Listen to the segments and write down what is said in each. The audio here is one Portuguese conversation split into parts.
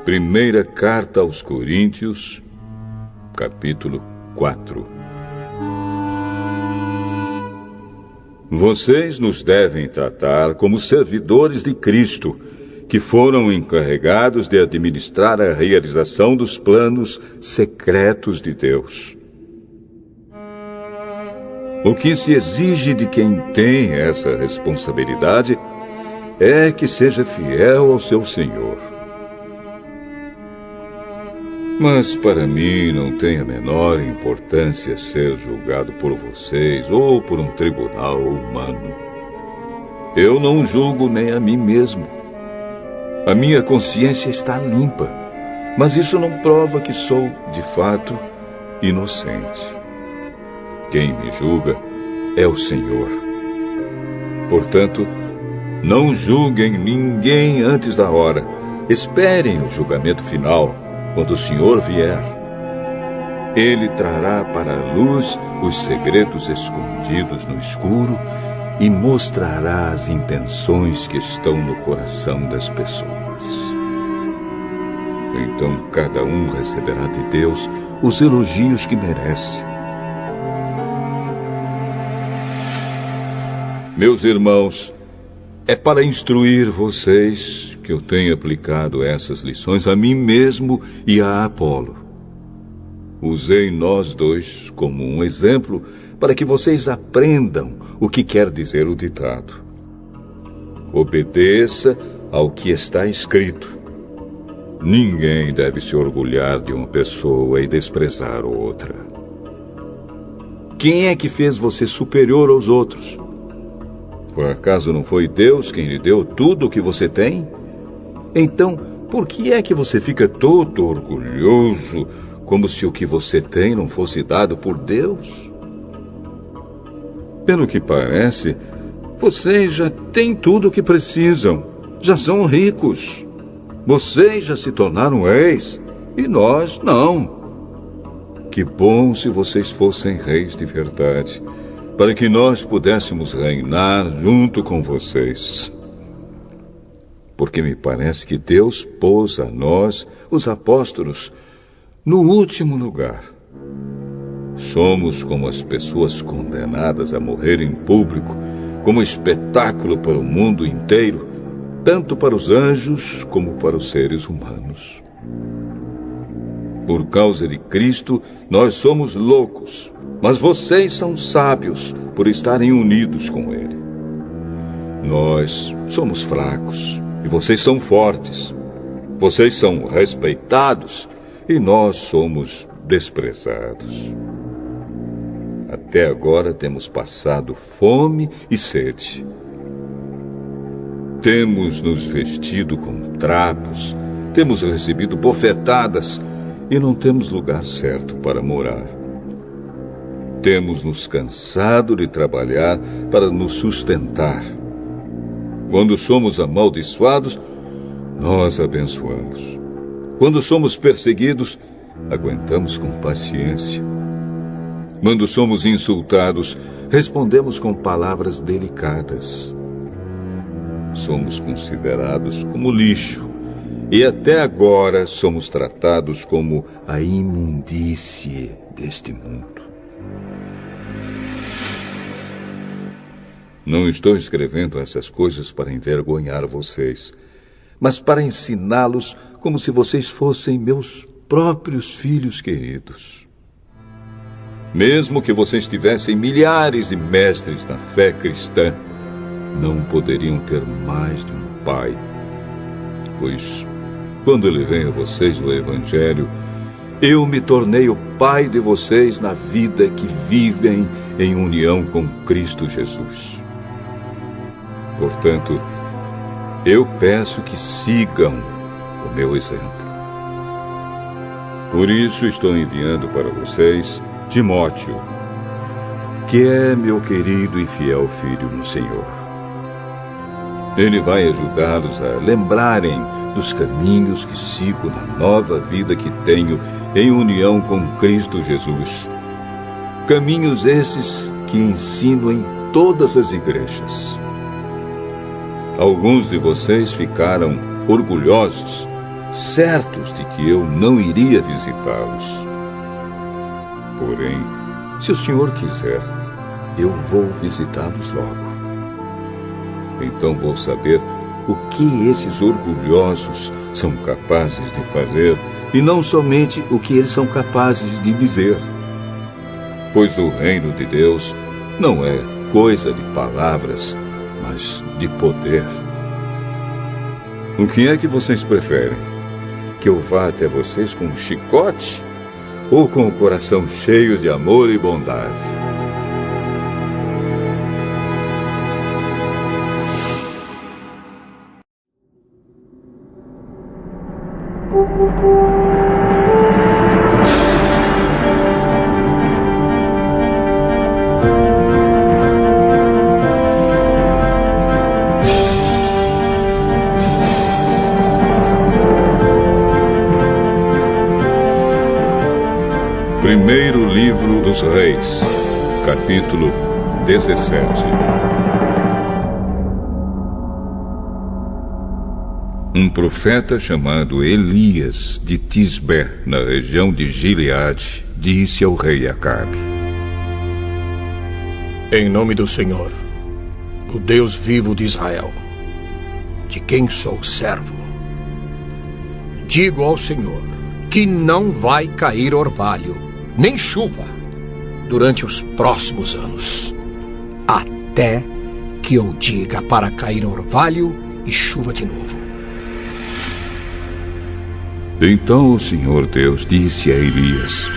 Primeira Carta aos Coríntios, capítulo 4. Vocês nos devem tratar como servidores de Cristo, que foram encarregados de administrar a realização dos planos secretos de Deus. O que se exige de quem tem essa responsabilidade é que seja fiel ao seu Senhor. Mas para mim não tem a menor importância ser julgado por vocês ou por um tribunal humano. Eu não julgo nem a mim mesmo. A minha consciência está limpa, mas isso não prova que sou, de fato, inocente. Quem me julga é o Senhor. Portanto, não julguem ninguém antes da hora. Esperem o julgamento final, quando o Senhor vier. Ele trará para a luz os segredos escondidos no escuro e mostrará as intenções que estão no coração das pessoas. Então cada um receberá de Deus os elogios que merece. Meus irmãos, é para instruir vocês que eu tenho aplicado essas lições a mim mesmo e a Apolo. Usei nós dois como um exemplo para que vocês aprendam o que quer dizer o ditado. Obedeça ao que está escrito. Ninguém deve se orgulhar de uma pessoa e desprezar outra. Quem é que fez você superior aos outros? Por acaso não foi Deus quem lhe deu tudo o que você tem? Então, por que é que você fica todo orgulhoso, como se o que você tem não fosse dado por Deus? Pelo que parece, vocês já têm tudo o que precisam. Já são ricos. Vocês já se tornaram reis, e nós não. Que bom se vocês fossem reis de verdade, para que nós pudéssemos reinar junto com vocês. Porque me parece que Deus pôs a nós, os apóstolos, no último lugar. Somos como as pessoas condenadas a morrer em público, como espetáculo para o mundo inteiro, tanto para os anjos como para os seres humanos. Por causa de Cristo, nós somos loucos, mas vocês são sábios por estarem unidos com Ele. Nós somos fracos e vocês são fortes. Vocês são respeitados e nós somos desprezados. Até agora temos passado fome e sede. Temos nos vestido com trapos, temos recebido bofetadas e não temos lugar certo para morar. Temos nos cansado de trabalhar para nos sustentar. Quando somos amaldiçoados, nós abençoamos. Quando somos perseguidos, aguentamos com paciência. Quando somos insultados, respondemos com palavras delicadas. Somos considerados como lixo e até agora somos tratados como a imundície deste mundo. Não estou escrevendo essas coisas para envergonhar vocês, mas para ensiná-los como se vocês fossem meus próprios filhos queridos. Mesmo que vocês tivessem milhares de mestres na fé cristã, não poderiam ter mais de um pai, pois quando levei a vocês o Evangelho, eu me tornei o pai de vocês na vida que vivem em união com Cristo Jesus. Portanto, eu peço que sigam o meu exemplo. Por isso estou enviando para vocês Timóteo, que é meu querido e fiel filho no Senhor. Ele vai ajudá-los a lembrarem dos caminhos que sigo na nova vida que tenho em união com Cristo Jesus. Caminhos esses que ensino em todas as igrejas. Alguns de vocês ficaram orgulhosos, certos de que eu não iria visitá-los. Porém, se o Senhor quiser, eu vou visitá-los logo. Então vou saber o que esses orgulhosos são capazes de fazer e não somente o que eles são capazes de dizer. Pois o reino de Deus não é coisa de palavras, mas de poder. O que é que vocês preferem? Que eu vá até vocês com um chicote ou com o coração cheio de amor e bondade? Primeiro livro dos Reis, capítulo 17. Um profeta chamado Elias de Tisbé, na região de Gileade, disse ao rei Acabe: Em nome do Senhor, o Deus vivo de Israel, de quem sou servo, digo ao Senhor que não vai cair orvalho, nem chuva, durante os próximos anos, até que eu diga para cair orvalho e chuva de novo. Então o Senhor Deus disse a Elias: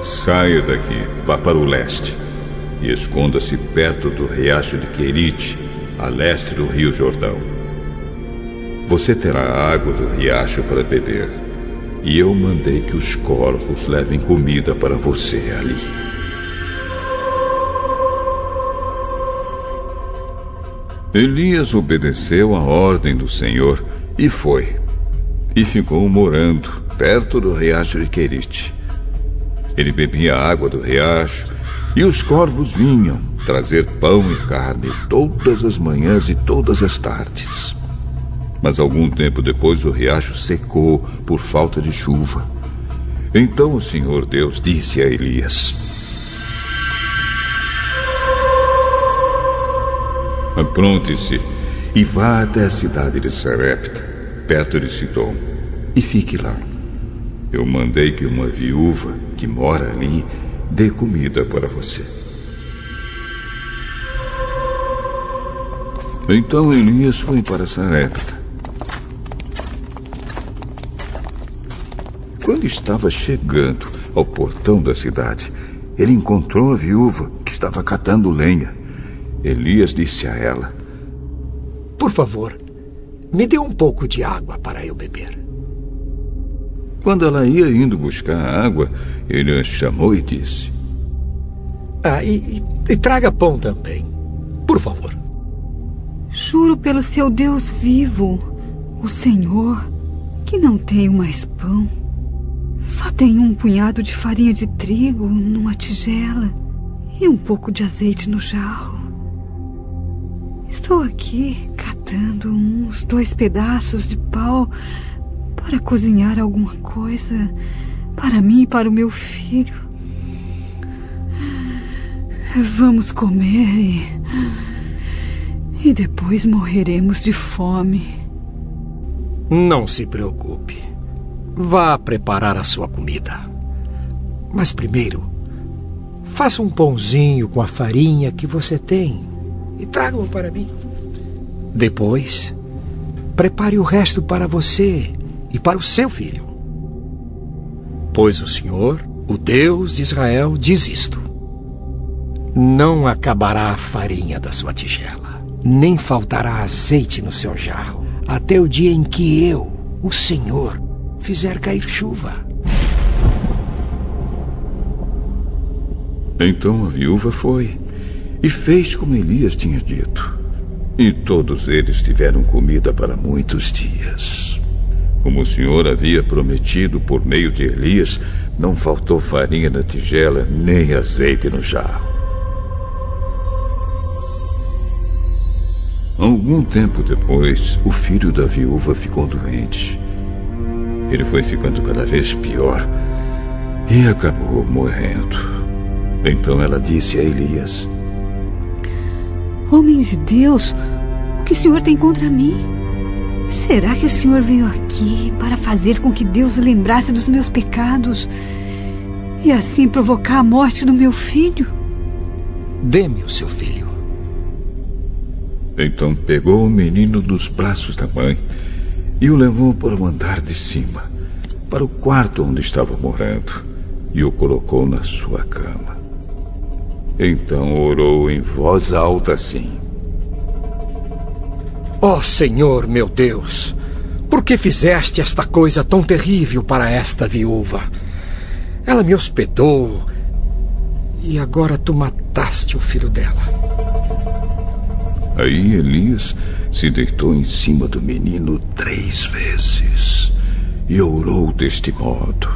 Saia daqui, vá para o leste, e esconda-se perto do riacho de Querite, a leste do rio Jordão. Você terá água do riacho para beber, e eu mandei que os corvos levem comida para você ali. Elias obedeceu à ordem do Senhor e foi. E ficou morando perto do riacho de Querite. Ele bebia a água do riacho e os corvos vinham trazer pão e carne todas as manhãs e todas as tardes. Mas algum tempo depois o riacho secou por falta de chuva. Então o Senhor Deus disse a Elias: Apronte-se e vá até a cidade de Sarepta, perto de Sidom, e fique lá. Eu mandei que uma viúva que mora ali dê comida para você. Então Elias foi para Sarepta. Quando estava chegando ao portão da cidade, ele encontrou a viúva que estava catando lenha. Elias disse a ela: Por favor, me dê um pouco de água para eu beber. Quando ela ia indo buscar a água, ele a chamou e disse: E traga pão também, por favor. Juro pelo seu Deus vivo, o Senhor, que não tenho mais pão. Só tenho um punhado de farinha de trigo numa tigela e um pouco de azeite no jarro. Estou aqui catando uns 2 pedaços de pau para cozinhar alguma coisa para mim e para o meu filho. Vamos comer e depois morreremos de fome. Não se preocupe. Vá preparar a sua comida. Mas primeiro, faça um pãozinho com a farinha que você tem e traga-o para mim. Depois, prepare o resto para você e para o seu filho. Pois o Senhor, o Deus de Israel, diz isto: Não acabará a farinha da sua tigela, nem faltará azeite no seu jarro, até o dia em que eu, o Senhor, fizer cair chuva. Então a viúva foi e fez como Elias tinha dito. E todos eles tiveram comida para muitos dias. Como o Senhor havia prometido por meio de Elias, não faltou farinha na tigela, nem azeite no jarro. Algum tempo depois, o filho da viúva ficou doente. Ele foi ficando cada vez pior e acabou morrendo. Então ela disse a Elias: Homem de Deus, o que o senhor tem contra mim? Será que o senhor veio aqui para fazer com que Deus lembrasse dos meus pecados e assim provocar a morte do meu filho? Dê-me o seu filho. Então pegou o menino dos braços da mãe e o levou para o andar de cima, para o quarto onde estava morando, e o colocou na sua cama. Então orou em voz alta assim: Ó Senhor, meu Deus, por que fizeste esta coisa tão terrível para esta viúva? Ela me hospedou e agora tu mataste o filho dela. Aí Elias se deitou em cima do menino 3 vezes e orou deste modo: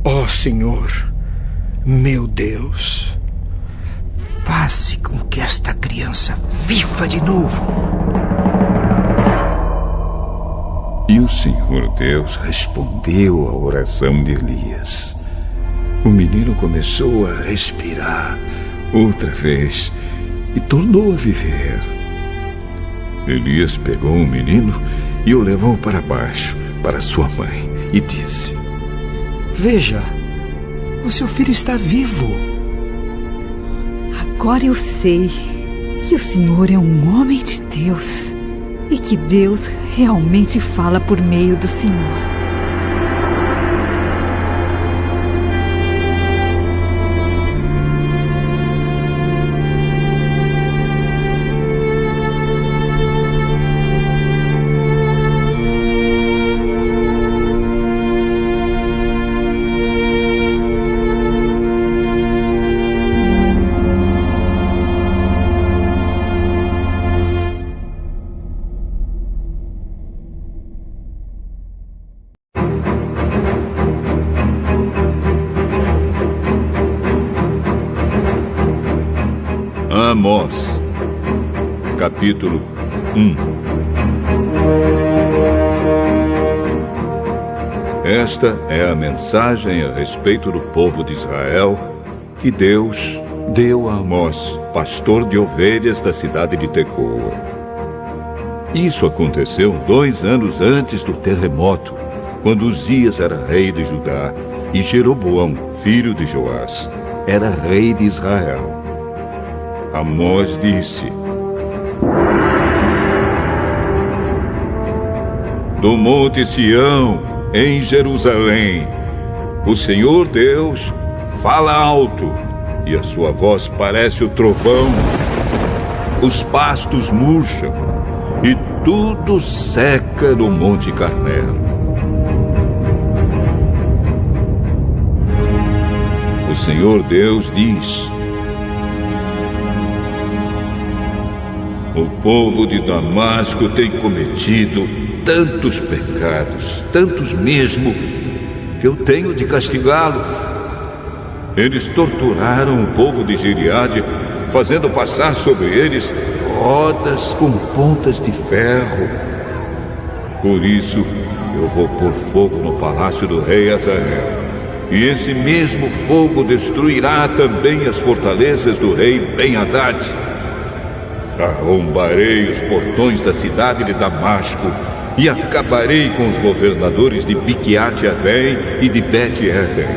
Ó Senhor, meu Deus, faze com que esta criança viva de novo. E o Senhor Deus respondeu à oração de Elias. O menino começou a respirar outra vez e tornou a viver. Elias pegou o menino e o levou para baixo, para sua mãe, e disse: Veja, o seu filho está vivo. Agora eu sei que o senhor é um homem de Deus e que Deus realmente fala por meio do senhor. Amós, capítulo 1. Esta é a mensagem a respeito do povo de Israel que Deus deu a Amós, pastor de ovelhas da cidade de Tecoa. Isso aconteceu 2 anos antes do terremoto, quando Uzias era rei de Judá e Jeroboão, filho de Joás, era rei de Israel. Amós disse: Do monte Sião, em Jerusalém, o Senhor Deus fala alto, e a sua voz parece o trovão. Os pastos murcham, e tudo seca no Monte Carmelo. O Senhor Deus diz: O povo de Damasco tem cometido tantos pecados, tantos mesmo, que eu tenho de castigá-los. Eles torturaram o povo de Gileade, fazendo passar sobre eles rodas com pontas de ferro. Por isso, eu vou pôr fogo no palácio do rei Hazael, e esse mesmo fogo destruirá também as fortalezas do rei Ben-Hadad. Arrombarei os portões da cidade de Damasco e acabarei com os governadores de Biquiat-Avém e de Bet-Eden.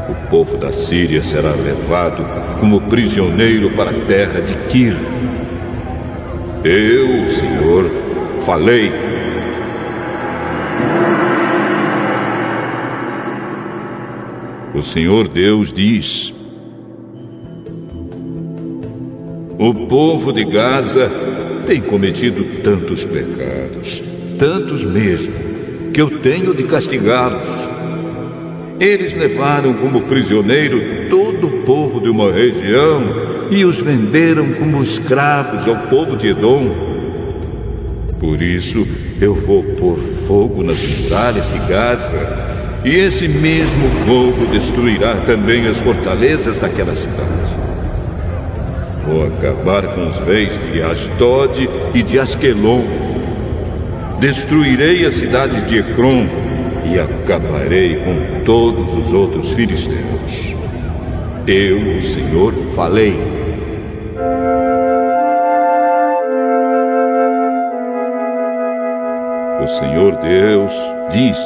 O povo da Síria será levado como prisioneiro para a terra de Kir. Eu, o Senhor, falei. O Senhor Deus diz: O povo de Gaza tem cometido tantos pecados, tantos mesmo, que eu tenho de castigá-los. Eles levaram como prisioneiro todo o povo de uma região e os venderam como escravos ao povo de Edom. Por isso, eu vou pôr fogo nas muralhas de Gaza, e esse mesmo fogo destruirá também as fortalezas daquela cidade. Vou acabar com os reis de Asdod e de Asquelon. Destruirei as cidades de Ecrom e acabarei com todos os outros filisteus. Eu, o Senhor, falei. O Senhor Deus diz: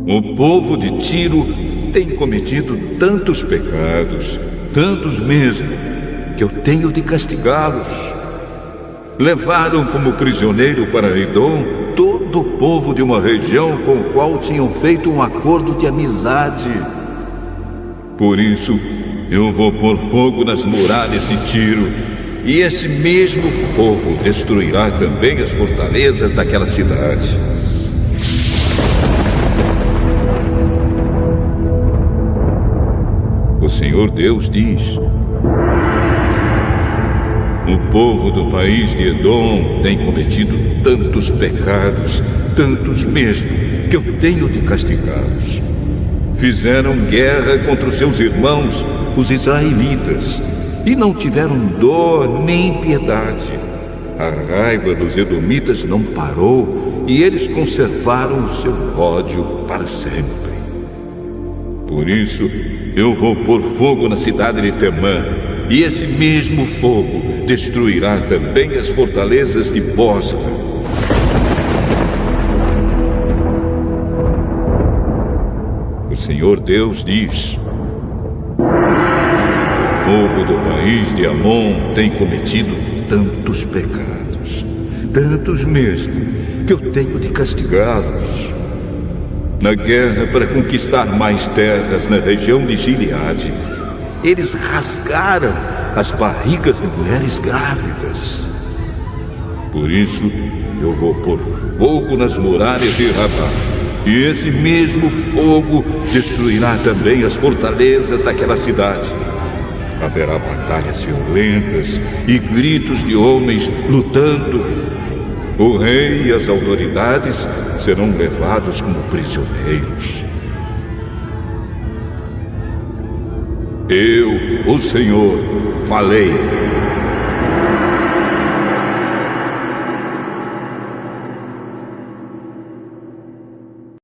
o povo de Tiro tem cometido tantos pecados, tantos mesmo, que eu tenho de castigá-los. Levaram como prisioneiro para Edom todo o povo de uma região com o qual tinham feito um acordo de amizade. Por isso, eu vou pôr fogo nas muralhas de Tiro, e esse mesmo fogo destruirá também as fortalezas daquela cidade. O Senhor Deus diz: o povo do país de Edom tem cometido tantos pecados, tantos mesmo, que eu tenho de castigá-los. Fizeram guerra contra os seus irmãos, os israelitas, e não tiveram dó nem piedade. A raiva dos edomitas não parou, e eles conservaram o seu ódio para sempre. Por isso, eu vou pôr fogo na cidade de Temã, e esse mesmo fogo destruirá também as fortalezas de Bosra. O Senhor Deus diz: o povo do país de Amon tem cometido tantos pecados, tantos mesmo, que eu tenho de castigá-los. Na guerra para conquistar mais terras na região de Gileade, eles rasgaram as barrigas de mulheres grávidas. Por isso, eu vou pôr fogo nas muralhas de Rabá, e esse mesmo fogo destruirá também as fortalezas daquela cidade. Haverá batalhas violentas e gritos de homens lutando. O rei e as autoridades serão levados como prisioneiros. Eu, o Senhor, falei.